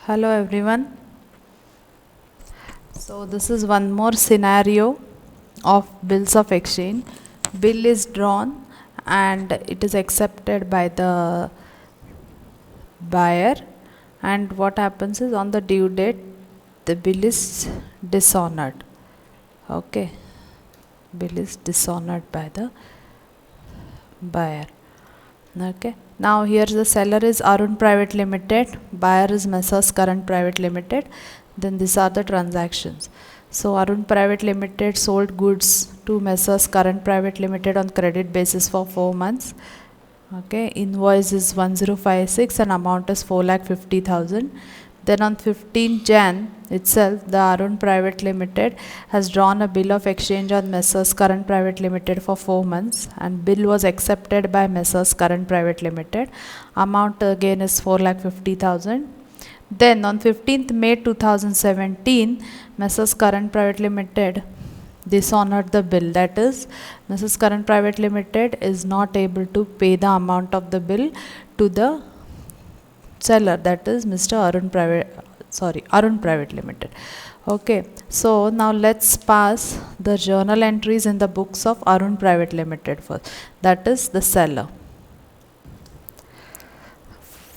Hello everyone. So this is one more scenario of bills of exchange. Bill is drawn and it is accepted by the buyer, and what happens is on the due date the bill is dishonored. Okay, bill is dishonored by the buyer. Okay, now here the seller is Arun Private Limited, buyer is Messrs Current Private Limited. Then these are the transactions. So Arun Private Limited sold goods to Messrs Current Private Limited on credit basis for 4 months. Okay, invoice is 1056 and amount is 4,50,000. Then on 15 Jan itself, the Arun Private Limited has drawn a bill of exchange on Messrs Current Private Limited for 4 months, and bill was accepted by Messrs Current Private Limited. Amount again is 4,50,000. Then on 15th May 2017, Messrs Current Private Limited dishonored the bill. That is, Messrs Current Private Limited is not able to pay the amount of the bill to the seller, that is Mr. Arun Private Limited. Okay, so now let's pass the journal entries in the books of Arun Private Limited first, that is the seller.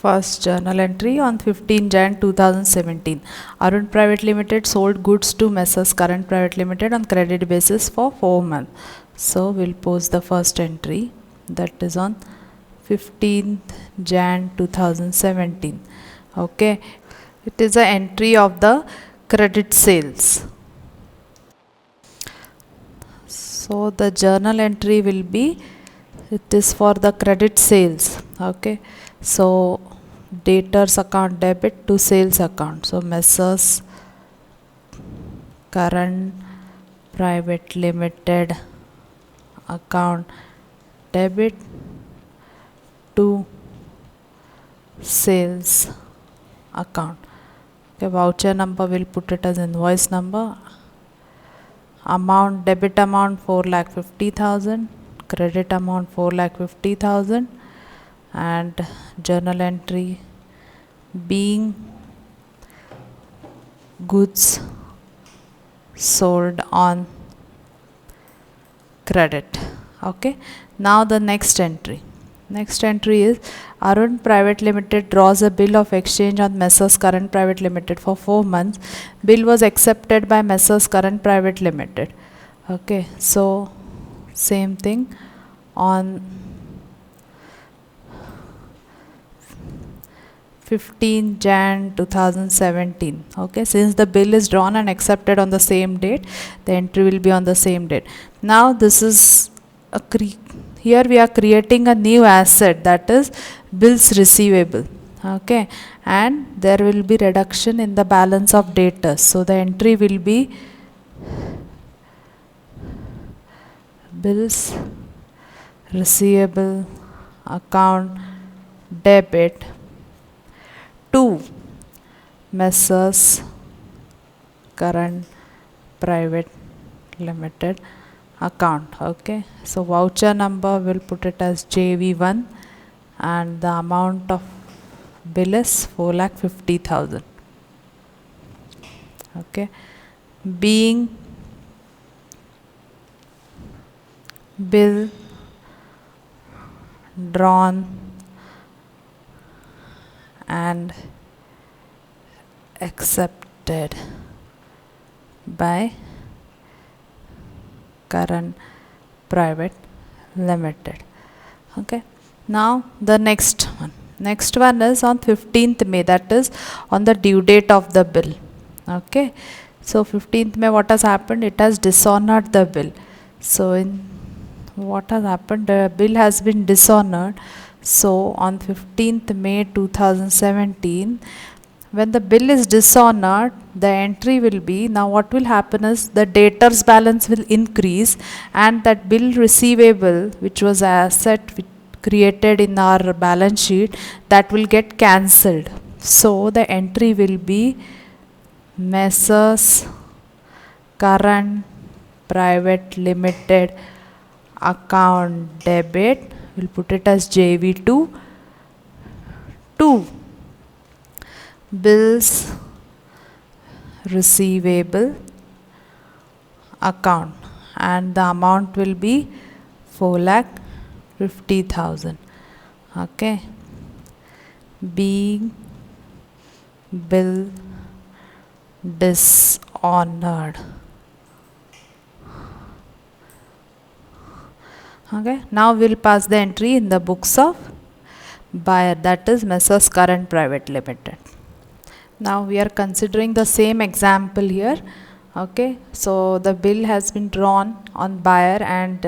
First journal entry on 15 Jan 2017. Arun Private Limited sold goods to Messrs Current Private Limited on credit basis for 4 months. So we'll post the first entry, that is on 15th Jan 2017. Okay, it is an entry of the credit sales. So the journal entry will be, it is for the credit sales. Okay, so debtors account debit to sales account. So Messrs Current Private Limited account debit to sales account. Okay, voucher number will put it as invoice number. Amount, debit amount 4,50,000, credit amount 4,50,000, and journal entry being goods sold on credit. Okay, now the next entry. Next entry is Arun Private Limited draws a bill of exchange on Messrs Current Private Limited for 4 months. Bill was accepted by Messrs Current Private Limited. Okay, so same thing on 15 Jan 2017. Okay, since the bill is drawn and accepted on the same date, the entry will be on the same date. Now this is a here we are creating a new asset, that is bills receivable. Okay, and there will be reduction in the balance of debtors. So the entry will be bills receivable account debit to Messrs Current Private Limited account. Okay, so voucher number will put it as JV1 and the amount of bill is 4,50,000. Okay, being bill drawn and accepted by Current Private Limited. Okay, now the next one is on 15th May, that is on the due date of the bill. Okay, so 15th May, what has happened? It has dishonored the bill. So in what has happened, the bill has been dishonored. So on 15th May 2017, when the bill is dishonored, the entry will be, now what will happen is the debtors balance will increase, and that bill receivable, which was an asset created in our balance sheet, that will get cancelled. So the entry will be Messrs Current Private Limited account debit, we'll put it as JV2 to bills receivable account, and the amount will be 4,50,000. Okay, being bill dishonored. Okay, now we'll pass the entry in the books of buyer, that is Messrs Current Private Limited. Now we are considering the same example here. Okay, so the bill has been drawn on buyer and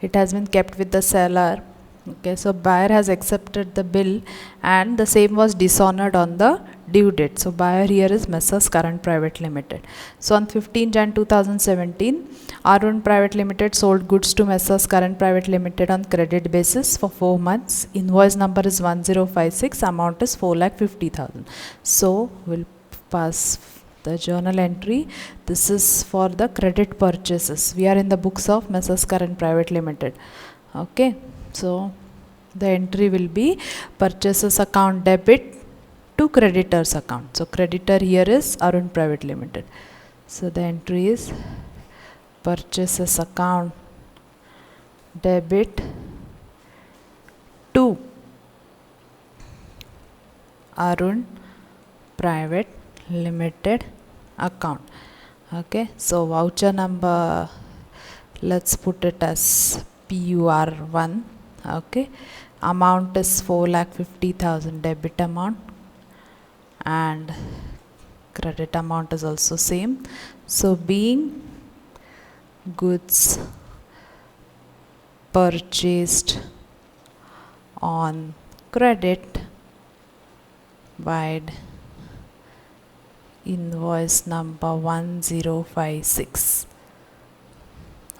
it has been kept with the seller. Okay, so buyer has accepted the bill and the same was dishonored on the due date. So buyer here is Messrs Current Private Limited. So on 15 Jan 2017, Arun Private Limited sold goods to Messrs Current Private Limited on credit basis for 4 months. Invoice number is 1056, amount is 4,50,000. So we'll pass the journal entry. This is for the credit purchases. We are in the books of Messrs Current Private Limited. Okay, so the entry will be purchases account debit to creditors account. So creditor here is Arun Private Limited. So the entry is purchases account debit to Arun Private Limited account. Okay, so voucher number, let's put it as PUR1. Okay, amount is 4,50,000 debit amount and credit amount is also same. So being goods purchased on credit by invoice number 1056.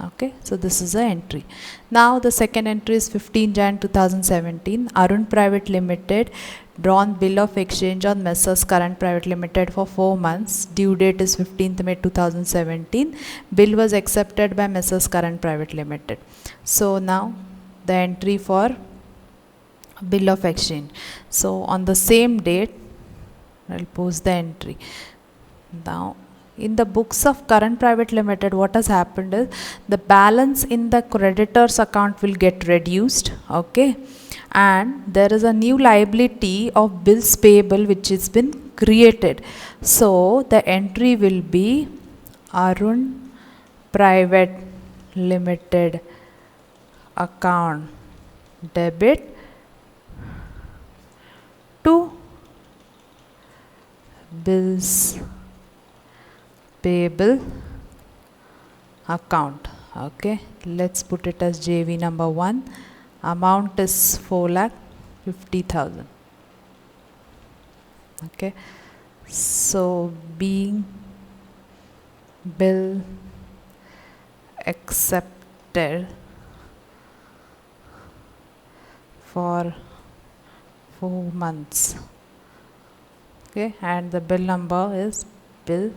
Okay, so this is the entry. Now the second entry is 15 Jan 2017. Arun Private Limited drawn bill of exchange on Messrs Current Private Limited for 4 months. Due date is 15th May 2017. Bill was accepted by Messrs Current Private Limited. So now the entry for bill of exchange. So on the same date, I'll post the entry. Now in the books of Current Private Limited, what has happened is the balance in the creditor's account will get reduced. Okay, and there is a new liability of bills payable which has been created. So the entry will be Arun Private Limited account debit to bills payable account. Okay, let's put it as JV number 1. Amount is 4,50,000. Okay, so being bill accepted for 4 months. Okay, and the bill number is bill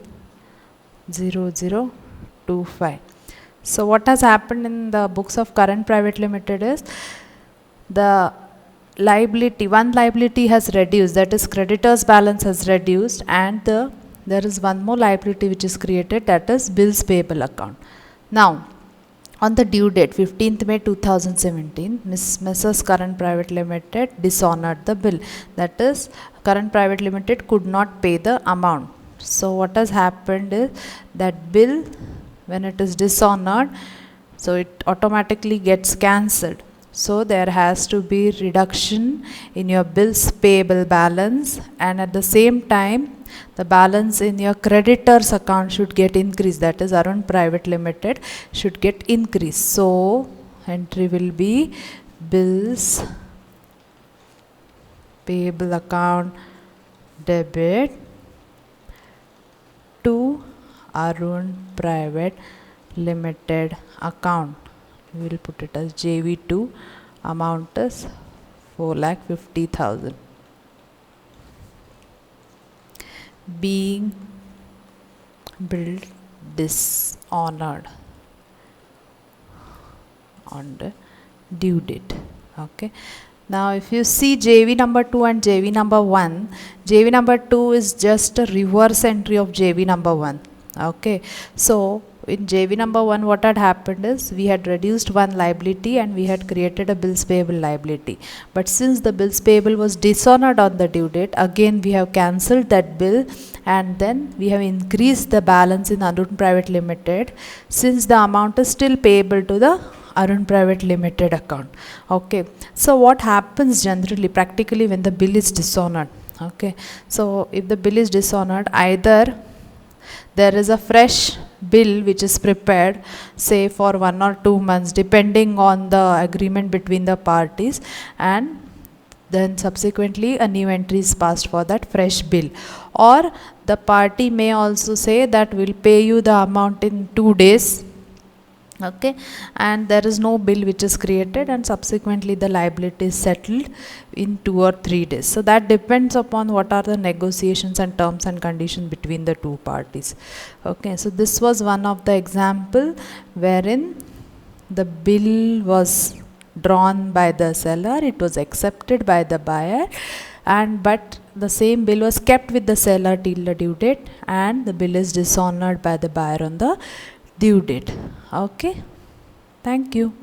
0025. So what has happened in the books of Current Private Limited is the liability, one liability has reduced, that is creditors balance has reduced, and there is one more liability which is created, that is bills payable account. Now on the due date 15th May 2017, Messrs Current Private Limited dishonored the bill, that is Current Private Limited could not pay the amount. So what has happened is that bill, when it is dishonored, so it automatically gets cancelled. So there has to be reduction in your bills payable balance, and at the same time the balance in your creditors account should get increased, that is Arun Private Limited should get increased. So entry will be bills payable account debit to Arun Private Limited account. We will put it as JV2. Amount is 4,50,000. Being bill dishonored on the due date. Okay, Now if you see JV number 2 and JV number 1, JV number 2 is just a reverse entry of JV number 1. Okay, so in JV number 1 what had happened is we had reduced one liability and we had created a bills payable liability. But since the bills payable was dishonored on the due date, again we have cancelled that bill and then we have increased the balance in Arun Private Limited, since the amount is still payable to the Arun Private Limited account. Okay, so what happens generally practically when the bill is dishonored? Okay, so if the bill is dishonored, either there is a fresh bill which is prepared, say for 1 or 2 months depending on the agreement between the parties, and then subsequently a new entry is passed for that fresh bill, or the party may also say that we'll pay you the amount in 2 days. Okay, and there is no bill which is created and subsequently the liability is settled in 2 or 3 days. So that depends upon what are the negotiations and terms and conditions between the two parties. Okay, so this was one of the example wherein the bill was drawn by the seller, it was accepted by the buyer, and but the same bill was kept with the seller till the due date and the bill is dishonored by the buyer on the due date. Okay, thank you.